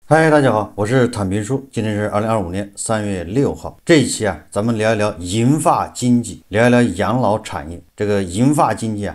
嗨，大家好，我是坦平叔，今天是2025年3月6号。这一期咱们聊一聊银发经济，聊一聊养老产业。这个银发经济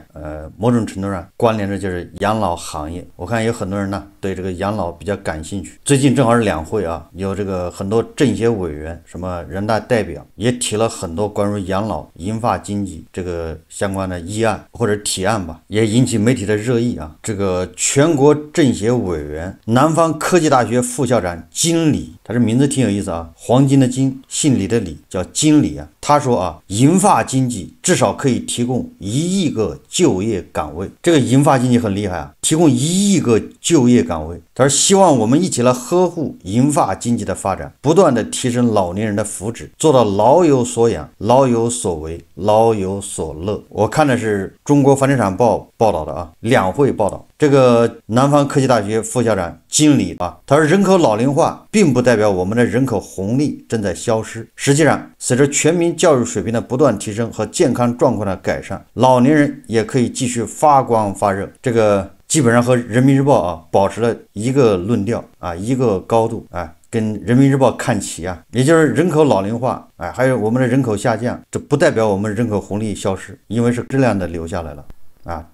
某种程度上关联的就是养老行业。我看有很多人呢对这个养老比较感兴趣。最近正好是两会有这个很多政协委员、什么人大代表也提了很多关于养老、银发经济这个相关的议案或者提案吧，也引起媒体的热议啊。这个全国政协委员、南方科技大学副校长金李，他这名字挺有意思啊，黄金的金，姓李的李，叫金李啊。他说银发经济至少可以提供1亿个就业岗位。这个银发经济很厉害啊，提供1亿个就业岗位。他说希望我们一起来呵护银发经济的发展，不断的提升老年人的福祉，做到老有所养、老有所为、老有所乐。我看的是中国房地产报报道的两会报道。这个南方科技大学副校长金李他说人口老龄化并不代表我们的人口红利正在消失，实际上随着全民教育水平的不断提升和健康状况的改善，老年人也可以继续发光发热。这个基本上和人民日报保持了一个论调一个高度跟人民日报看齐也就是人口老龄化还有我们的人口下降，这不代表我们人口红利消失，因为是质量的留下来了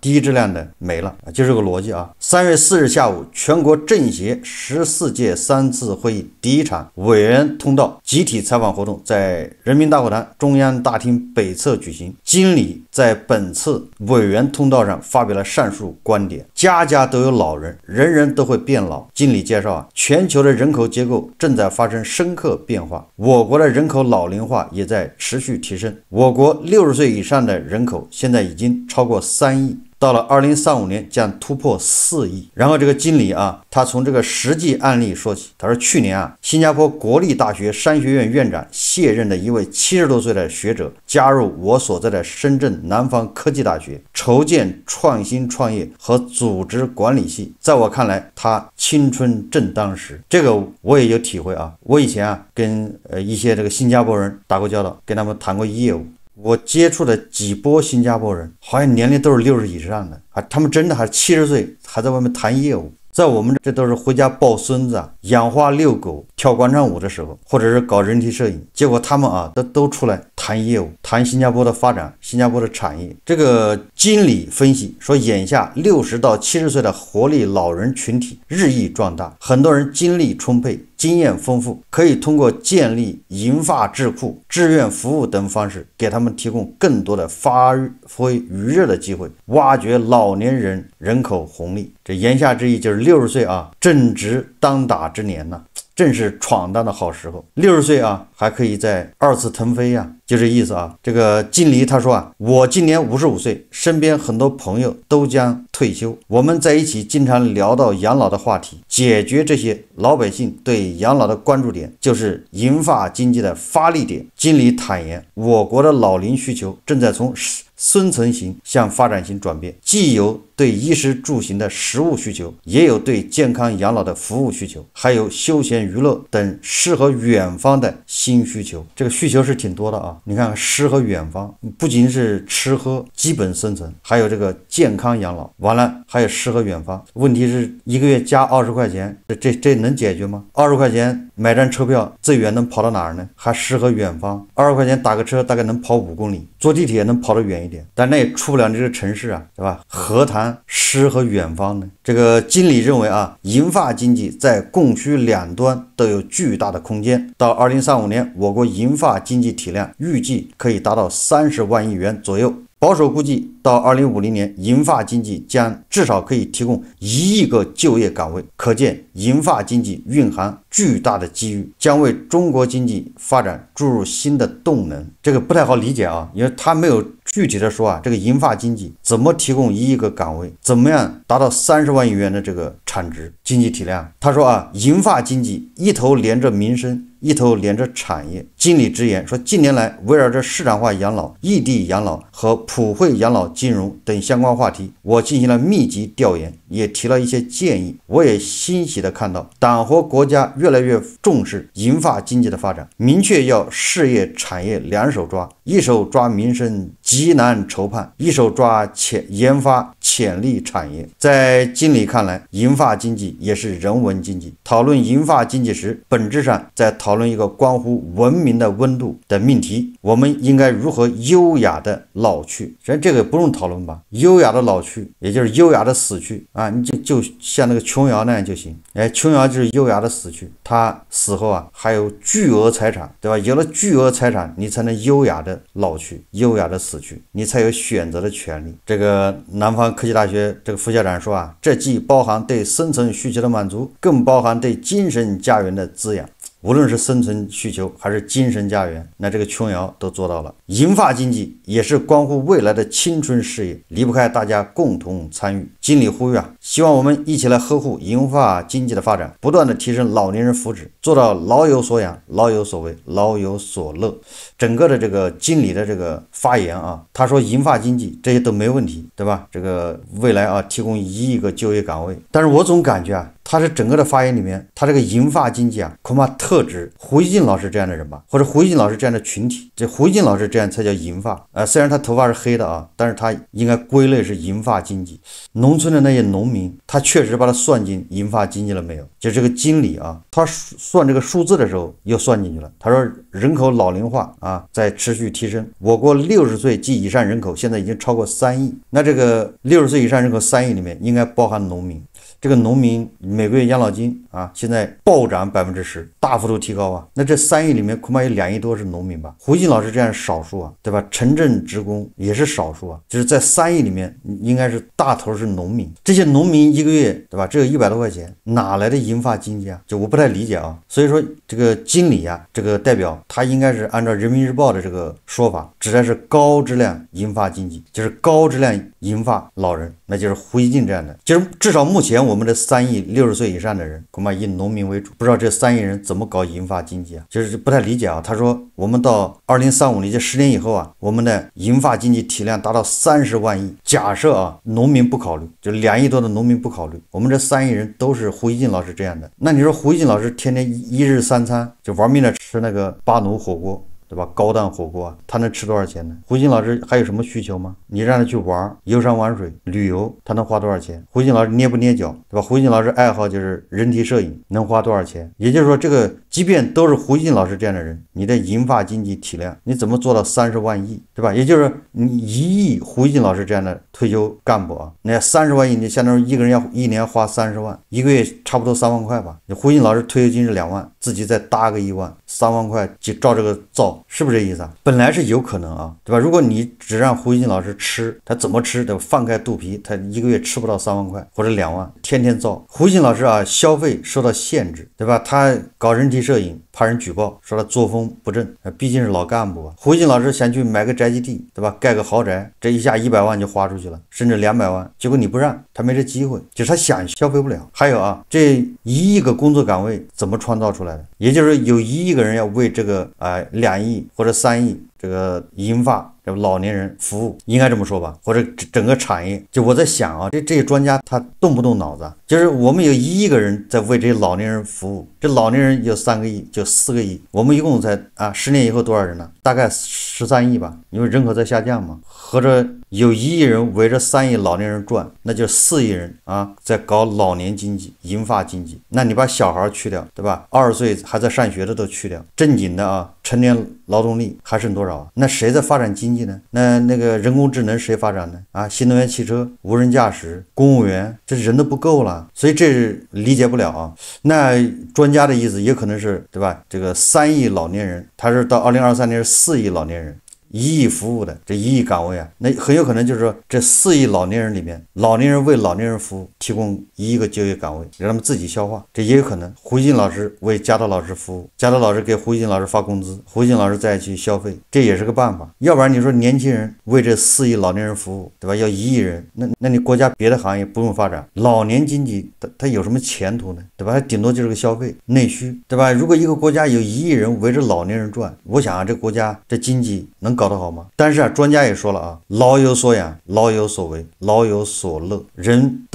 低质量的没了就这个逻辑3月4日下午，全国政协14届3次会议第一场委员通道集体采访活动在人民大会堂中央大厅北侧举行。金李在本次委员通道上发表了上述观点：家家都有老人，人人都会变老。金李介绍全球的人口结构正在发生深刻变化，我国的人口老龄化也在持续提升。我国60岁以上的人口现在已经超过3亿，到了2035年将突破4亿。然后这个经理他从这个实际案例说起。他说去年新加坡国立大学商学院院长卸任的一位70多岁的学者加入我所在的深圳南方科技大学，筹建创新创业和组织管理系。在我看来，他青春正当时。这个我也有体会我以前跟一些这个新加坡人打过交道，跟他们谈过业务。我接触的几波新加坡人好像年龄都是60以上的他们真的还70岁还在外面谈业务。在我们这都是回家抱孙子养花遛狗跳广场舞的时候，或者是搞人体摄影，结果他们都出来谈业务，谈新加坡的发展，新加坡的产业。这个经理分析说，眼下60到70岁的活力老人群体日益壮大，很多人精力充沛，经验丰富，可以通过建立银发智库、志愿服务等方式，给他们提供更多的发挥余热的机会，挖掘老年人人口红利。这言下之意就是60岁正值当打之年正是闯荡的好时候。60岁还可以再2次腾飞就这意思这个经理他说我今年55岁，身边很多朋友都将退休，我们在一起经常聊到养老的话题，解决这些老百姓对养老的关注点就是银发经济的发力点。经理坦言，我国的老龄需求正在从孙层型向发展型转变，既有对衣食住行的实物需求，也有对健康养老的服务需求，还有休闲娱乐等诗和远方的新需求。这个需求是挺多的你看诗和远方不仅是吃喝基本生存，还有这个健康养老，完了还有诗和远方。问题是一个月加20块钱，这能解决吗？20块钱买张车票，最远能跑到哪儿呢？还诗和远方，20块钱打个车大概能跑5公里，坐地铁能跑得远一点，但那也出不了这个城市对吧？何谈诗和远方呢？这个经理认为银发经济在供需两端都有巨大的空间。到2035年，我国银发经济体量预计可以达到30万亿元左右。保守估计，到2050年，银发经济将至少可以提供1亿个就业岗位。可见，银发经济蕴含巨大的机遇，将为中国经济发展注入新的动能。这个不太好理解因为他没有具体的说这个银发经济怎么提供1亿个岗位，怎么样达到30万亿元的这个产值经济体量。他说银发经济一头连着民生，一头连着产业。经理直言说，近年来围绕着市场化养老、异地养老和普惠养老金融等相关话题，我进行了密集调研，也提了一些建议。我也欣喜地看到，党和国家越来越重视银发经济的发展，明确要事业产业两手抓，一手抓民生急难愁盼，一手抓研发潜力产业。在经理看来，银发经济也是人文经济。讨论银发经济时，本质上在讨论一个关乎文明的温度的命题：我们应该如何优雅的老去？实际上这个不用讨论吧？优雅的老去，也就是优雅的死去啊！你就像那个琼瑶那样就行。琼瑶就是优雅的死去，他死后啊还有巨额财产，对吧？有了巨额财产，你才能优雅的老去，优雅的死去，你才有选择的权利。这个南方科技大学这个副校长说啊，这既包含对生存需求的满足，更包含对精神家园的滋养。无论是生存需求还是精神家园，那这个琼瑶都做到了。银发经济也是关乎未来的青春事业，离不开大家共同参与。经理呼吁啊，希望我们一起来呵护银发经济的发展，不断的提升老年人福祉，做到老有所养、老有所为、老有所乐。整个的这个经理的这个发言啊，他说银发经济这些都没问题，对吧？这个未来啊，提供1亿个就业岗位。但是我总感觉啊，他是整个的发言里面，他这个银发经济啊，恐怕特指胡锡进老师这样的人吧，或者胡锡进老师这样的群体。这胡锡进老师这样才叫银发虽然他头发是黑的啊，但是他应该归类是银发经济。农村的那些农民，他确实把他算进银发经济了没有？就这个经理啊，他算这个数字的时候又算进去了。他说人口老龄化啊在持续提升，我国60岁及以上人口现在已经超过3亿。那这个60岁以上人口3亿里面应该包含农民。这个农民每个月养老金啊，现在暴涨10%，大幅度提高啊。那这3亿里面恐怕有2亿多是农民吧？胡锡进老师这样是少数啊，对吧？城镇职工也是少数啊，就是在3亿里面应该是大头是农民。这些农民一个月对吧，只有100多块钱，哪来的银发经济啊？就我不太理解啊。所以说这个经理啊，这个代表他应该是按照人民日报的这个说法，指的是高质量银发经济，就是高质量银发老人，那就是胡锡进这样的。就是至少目前我们的3亿60岁以上的人恐怕以农民为主，不知道这3亿人怎么搞银发经济啊？就是不太理解啊。他说我们到2035年，就10年以后啊，我们的银发经济体量达到30万亿。假设啊，农民不考虑，就2亿多的农民不考虑，我们这3亿人都是胡锡进老师这样的。那你说胡锡进老师天天1日3餐就玩命的吃那个巴奴火锅，对吧？高档火锅他能吃多少钱呢？胡锡进老师还有什么需求吗？你让他去玩游山玩水旅游，他能花多少钱？胡锡进老师捏不捏脚，对吧？胡锡进老师爱好就是人体摄影，能花多少钱？也就是说，这个即便都是胡锡进老师这样的人，你的银发经济体量你怎么做到30万亿，对吧？也就是你1亿胡锡进老师这样的退休干部啊，那30万亿，你相当于一个人要1年花30万，一个月差不多3万块吧。你胡锡进老师退休金是2万，自己再搭个1万，3万块就照这个造，是不是这意思啊？本来是有可能啊，对吧？如果你只让胡锡进老师吃，他怎么吃？对吧？放开肚皮，他一个月吃不到3万块或者2万，天天造。胡锡进老师啊，消费受到限制，对吧？他搞人体摄影，怕人举报，说他作风不正，毕竟是老干部啊。胡锡进老师想去买个宅基地，对吧？盖个豪宅，这一下100万就花出去了，甚至200万，结果你不让，他没这机会，就是他想消费不了。还有啊，这1亿个工作岗位怎么创造出来的？也就是有1亿个人要为这个2亿或者3亿这个银发老年人服务，应该这么说吧？或者整个产业，就我在想啊，这些专家他动不动脑子？就是我们有1亿个人在为这些老年人服务，这老年人有3个亿，就4个亿，我们一共才10年以后多少人呢？大概13亿吧，因为人口在下降嘛。合着有1亿人围着3亿老年人转，那就4亿人啊，在搞老年经济、银发经济。那你把小孩去掉，对吧？20岁还在上学的都去掉，正经的成年劳动力还剩多少啊？那谁在发展经济呢？那个人工智能谁发展呢？新能源汽车、无人驾驶、公务员，这人都不够了，所以这是理解不了啊。那专家的意思也可能是，对吧？这个3亿老年人，他是到2023年是4亿老年人。1亿服务的这1亿岗位啊，那很有可能就是说这4亿老年人里面，老年人为老年人服务，提供1亿个就业岗位，让他们自己消化，这也有可能。胡锡进老师为加德老师服务，加德老师给胡锡进老师发工资，胡锡进老师再去消费，这也是个办法。要不然你说年轻人为这4亿老年人服务，对吧？要1亿人，那你国家别的行业不用发展，老年经济它有什么前途呢？对吧？它顶多就是个消费内需，对吧？如果一个国家有1亿人围着老年人转，我想啊，这国家这经济能搞得好吗？但是啊，专家也说了啊，老有所养，老有所为，老有所乐，人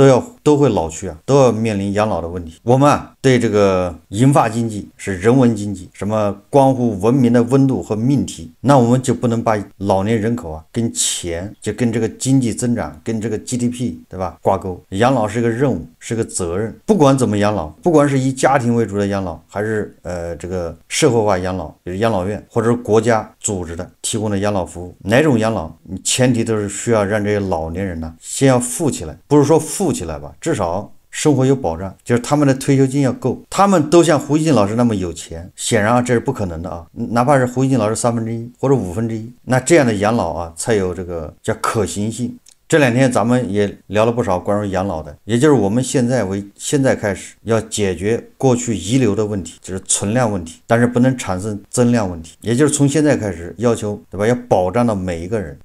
都会老去啊，都要面临养老的问题。我们啊，对这个银发经济是人文经济，什么关乎文明的温度和命题，那我们就不能把老年人口啊跟钱，就跟这个经济增长，跟这个 GDP 对吧挂钩。养老是个任务，是个责任。不管怎么养老，不管是以家庭为主的养老，还是这个社会化养老，比如养老院，或者是国家组织的提供的养老服务，哪种养老，你前提都是需要让这些老年人呢先要富起来，不是说富起来吧，至少生活有保障，就是他们的退休金要够。他们都像胡锡进老师那么有钱，显然啊这是不可能的啊，哪怕是胡锡进老师1/3或者1/5，那这样的养老啊才有这个叫可行性。这2天咱们也聊了不少关于养老的，也就是我们现在开始要解决过去遗留的问题，就是存量问题，但是不能产生增量问题，也就是从现在开始要求，对吧？要保障到每一个人，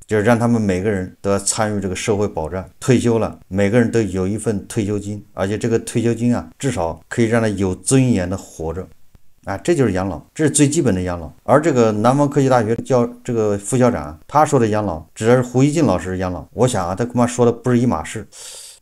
就是让他们每个人都要参与这个社会保障，退休了每个人都有一份退休金，而且这个退休金啊至少可以让他有尊严的活着啊，这就是养老，这是最基本的养老。而这个南方科技大学这个副校长他说的养老，指的是胡锡进老师养老。我想啊，他恐怕说的不是一码事。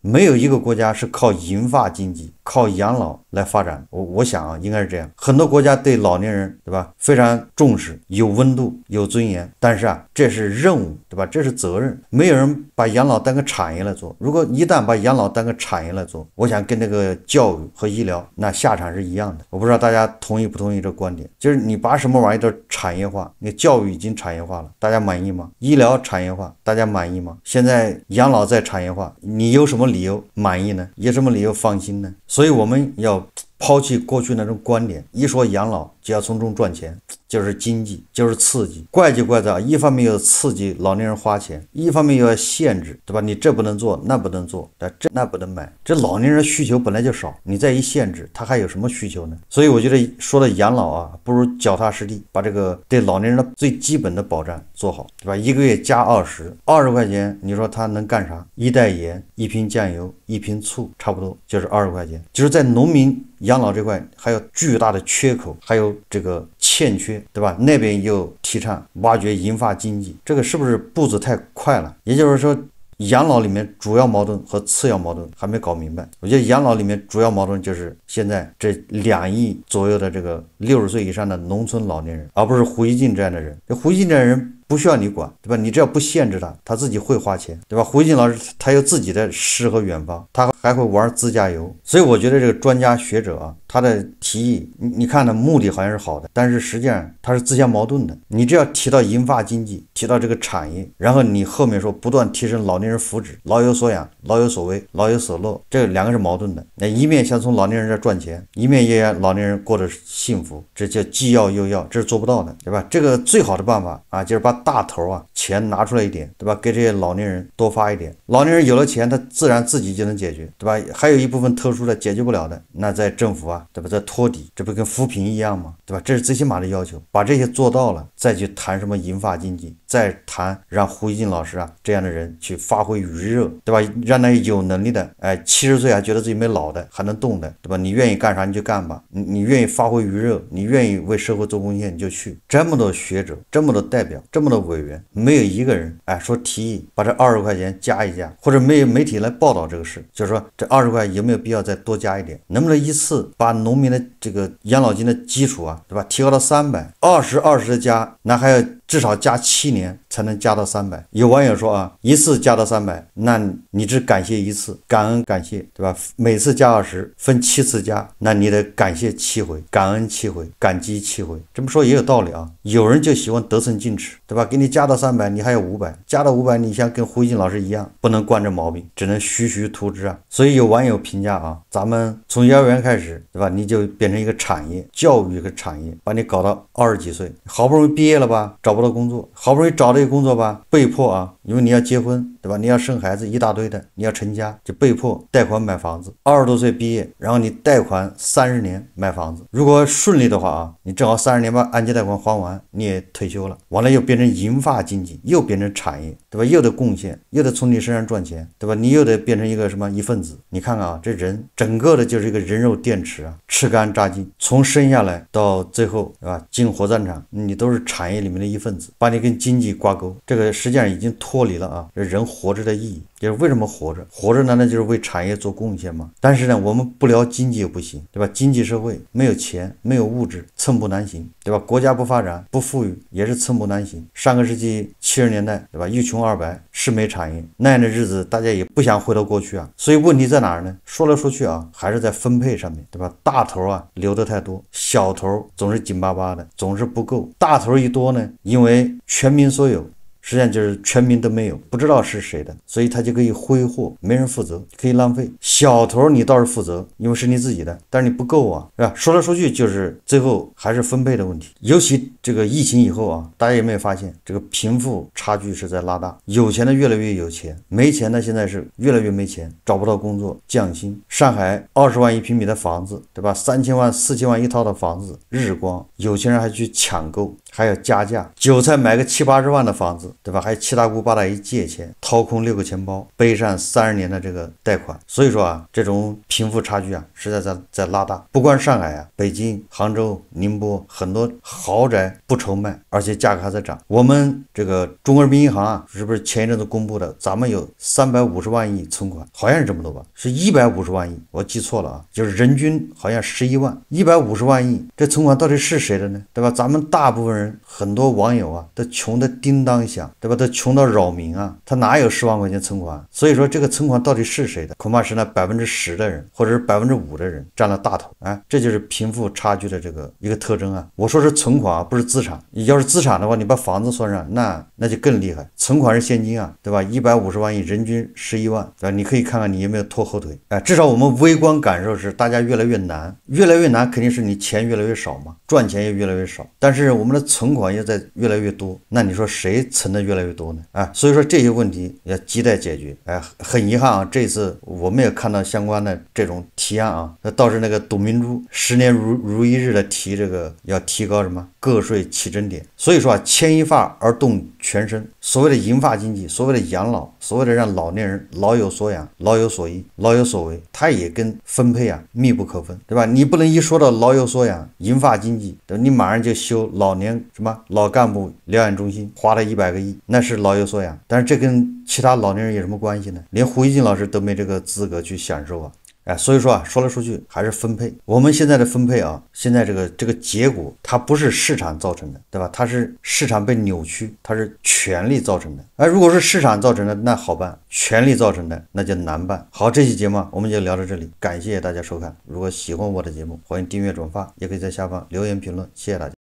没有一个国家是靠银发经济、靠养老来发展。我想啊，应该是这样。很多国家对老年人，对吧，非常重视，有温度、有尊严。但是啊，这是任务，对吧？这是责任。没有人把养老当个产业来做。如果一旦把养老当个产业来做，我想跟这个教育和医疗那下场是一样的。我不知道大家同意不同意这个观点？就是你把什么玩意都产业化，你教育已经产业化了，大家满意吗？医疗产业化，大家满意吗？现在养老再产业化，你有什么理由满意呢？有什么理由放心呢？所以我们要抛弃过去那种观点，一说养老就要从中赚钱，就是经济，就是刺激。怪就怪在一方面要刺激老年人花钱，一方面又要限制，对吧？你这不能做，那不能做，这那不能买。这老年人需求本来就少，你再一限制，他还有什么需求呢？所以我觉得说的养老啊，不如脚踏实地，把这个对老年人的最基本的保障做好，对吧？一个月加20块钱，你说他能干啥？一袋盐，一瓶酱油，一瓶醋，差不多就是20块钱。就是在农民养老这块还有巨大的缺口，还有这个欠缺，对吧？那边又提倡挖掘银发经济，这个是不是步子太快了？也就是说，养老里面主要矛盾和次要矛盾还没搞明白。我觉得养老里面主要矛盾就是现在这2亿左右的这个60岁以上的农村老年人，而不是胡锡进这样的人。这胡锡进这样的人不需要你管，对吧？你只要不限制他，他自己会花钱，对吧？胡锡进老师他有自己的诗和远方，他还会玩自驾游。所以我觉得这个专家学者啊，他的提议，你看的目的好像是好的，但是实际上他是自相矛盾的。你只要提到银发经济，提到这个产业，然后你后面说不断提升老年人福祉，老有所养，老有所为，老有所乐，这2个是矛盾的。那一面想从老年人这赚钱，一面也让老年人过得幸福，这叫既要又要，这是做不到的，对吧？这个最好的办法啊，就是把大头啊钱拿出来一点，对吧？给这些老年人多发一点，老年人有了钱，他自然自己就能解决，对吧？还有一部分特殊的解决不了的，那在政府啊，对吧？在托底，这不跟扶贫一样吗？对吧？这是最起码的要求，把这些做到了，再去谈什么银发经济，再谈让胡锡进老师啊这样的人去发挥余热，对吧？让那有能力的，70岁还觉得自己没老的，还能动的，对吧？你愿意干啥你就干吧，你愿意发挥余热，你愿意为社会做贡献你就去。这么多学者，这么多代表，这么多委员，没有一个人说提议把这20块钱加一加，或者没有媒体来报道这个事，就是说这20块有没有必要再多加一点？能不能一次把农民的这个养老金的基础啊，对吧，提高到300，20的加，那还要至少加7年才能加到300。有网友说啊，一次加到300，那你只感谢一次，感恩感谢，对吧？每次加20，分7次加，那你得感谢7回，感恩7回，感激7回。这么说也有道理啊。有人就喜欢得寸进尺，对吧？给你加到300，你还有500，加到500，你像跟胡锡进老师一样，不能惯着毛病，只能徐徐图之啊。所以有网友评价啊，咱们从幼儿园开始，对吧？你就变成一个产业，教育一个产业，把你搞到20几岁，好不容易毕业了吧，找不到工作，好不容易找到一个工作吧，被迫啊，因为你要结婚，对吧？你要生孩子一大堆的，你要成家，就被迫贷款买房子。20多岁毕业，然后你贷款30年买房子，如果顺利的话啊，你正好30年把按揭贷款还完，你也退休了，完了又变成银发经济，又变成产业，对吧？又得贡献，又得从你身上赚钱，对吧？你又得变成一个什么一份子。你看看啊，这人整个的就是一个人肉电池啊，吃干榨净，从生下来到最后，对吧？进火葬场，你都是产业里面的一份子，把你跟经济挂钩，这个实际上已经脱离了啊，这人活着的意义。就是为什么活着？活着难道就是为产业做贡献吗？但是呢，我们不聊经济又不行，对吧？经济社会没有钱，没有物质，寸步难行，对吧？国家不发展，不富裕，也是寸步难行。上个世纪70年代，对吧？一穷二白，是没产业，那样的日子大家也不想回到过去啊。所以问题在哪儿呢？说来说去啊，还是在分配上面，对吧？大头啊留得太多，小头总是紧巴巴的，总是不够。大头一多呢，因为全民所有。实际上就是全民都没有，不知道是谁的，所以他就可以挥霍，没人负责，可以浪费。小头你倒是负责，因为是你自己的，但是你不够啊，是吧？说来说去就是最后还是分配的问题。尤其这个疫情以后啊，大家有没有发现这个贫富差距是在拉大？有钱的越来越有钱，没钱的现在是越来越没钱，找不到工作，降薪。上海20万1平米的房子，对吧？3000万、4000万一套的房子，日光，有钱人还去抢购，还要加价，韭菜买个70、80万的房子，对吧？还七大姑八大姨借钱，掏空6个钱包，背上30年的这个贷款。所以说啊，这种贫富差距啊，实在在拉大。不光上海啊，北京、杭州、宁波很多豪宅不愁卖，而且价格还在涨。我们这个中国人民银行啊，是不是前一阵子公布的，咱们有350万亿存款，好像是这么多吧？是150万亿，我记错了啊，就是人均好像11万，150万亿，这存款到底是谁的呢？对吧？咱们大部分人，很多网友啊，都穷得叮当响，对吧？都穷到扰民啊，他哪有10万块钱存款？所以说这个存款到底是谁的？恐怕是那10%的人，或者是5%的人占了大头啊！这就是贫富差距的这个一个特征啊！我说是存款啊，不是资产。要是资产的话，你把房子算上，那就更厉害。存款是现金啊，对吧？150万亿，人均11万，对吧？你可以看看你有没有拖后腿。哎，至少我们微观感受是，大家越来越难，越来越难，肯定是你钱越来越少嘛，赚钱也越来越少。但是我们的存款也在越来越多，那你说谁存的越来越多呢？啊，所以说这些问题要亟待解决。哎，很遗憾啊，这次我们也看到相关的这种提案啊，倒是那个董明珠10年如一日的提这个要提高什么个税起征点。所以说啊，牵一发而动全身。所谓的银发经济，所谓的养老，所谓的让老年人老有所养、老有所依、老有所为，它也跟分配啊密不可分，对吧？你不能一说到老有所养、银发经济，对吧？你马上就修老年什么老干部疗养中心，花了100个亿，那是老有所养。但是这跟其他老年人有什么关系呢？连胡一静老师都没这个资格去享受啊。哎，所以说啊，说来说去还是分配。我们现在的分配啊，现在这个结果，它不是市场造成的，对吧？它是市场被扭曲，它是权力造成的。而如果是市场造成的，那好办；权力造成的，那就难办。好，这期节目我们就聊到这里，感谢大家收看。如果喜欢我的节目，欢迎订阅转发，也可以在下方留言评论，谢谢大家。